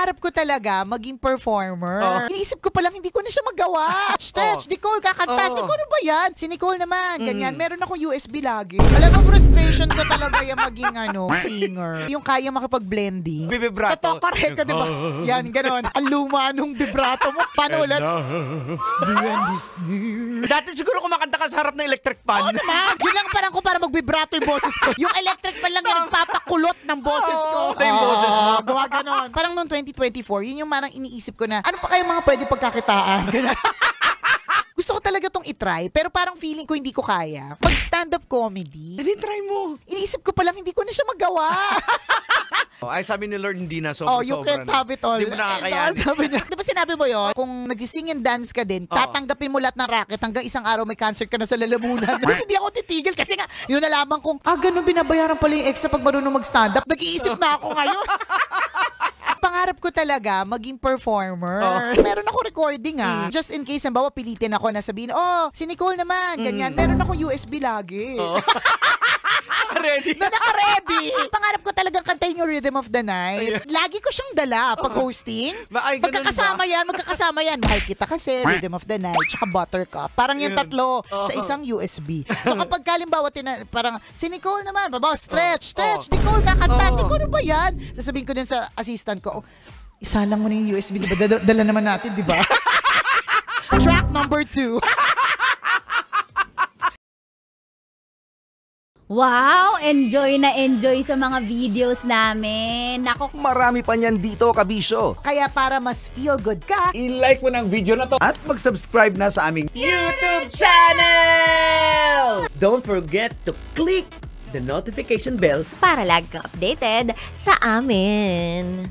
Pangarap ko talaga maging performer. Iniisip ko palang hindi ko na siya magawa. Stretch, Nicole, kakanta. Siguro ba yan? Si Nicole naman, ganyan. Meron akong USB lagi. Alam mo, frustration ko talaga yung maging singer. Yung kaya makipag-blending. Bibibrato. Ito, correct ka, diba? Yan, ganon. Ang luma nung vibrato mo. Paano ulit? Dati siguro kumakanta ka sa harap ng electric pan. Oo naman. Yun lang parang ko para mag-vibrato yung boses ko. Yung electric pan lang yung nagpapakulot ng boses ko. Yung boses mo. Gawa ganon. Parang noong 2024, yun yung marang iniisip ko na, ano pa kayo mga pwede pagkakitaan? Gusto ko talaga tong itry, pero parang feeling ko hindi ko kaya. Pag stand-up comedy, Hindi, try mo. iniisip ko palang hindi ko na siya magawa. Ay, sabi ni Lord, hindi na. You can't have it all. Hindi mo nakakayanin. Sabi niya. Di ba sinabi mo yun? Kung nagsising and dance ka din, tatanggapin mo lahat ng racket hanggang isang araw may concert ka na sa lalamunan. Kasi hindi ako titigil kasi nga, yun nalaman kong, ganun binabayaran pala yung extra pag marunong mag-stand-up. Nag-iisip na ako ngayon. Pangarap ko talaga maging performer. Meron ako recording Just in case, bawa pilitin ako na sabihin, si Nicole naman, ganyan. Meron akong USB lagi. Ready? Na naka-ready. Pangarap ko talagang kantayin yung Rhythm of the Night. Lagi ko siyang dala pag hosting. Ay, ganun Magkakasama yan. Mahal kita kasi, Rhythm of the Night, tsaka Buttercup. Parang yung tatlo sa isang USB. So kapag kalimbawa, parang si Nicole naman, stretch, Nicole, kakanta. Siguro ba yan? Sasabihin ko din sa assistant ko, isa lang mo na yung USB, diba? Dala naman natin, diba? Track number 2. Wow! Enjoy na enjoy sa mga videos namin. Nako, Marami pa niyan dito, kabisyo. Kaya para mas feel good ka, I-like mo ng video na to. At mag-subscribe na sa aming YouTube channel! Don't forget to click the notification bell para lagi kang updated sa amin.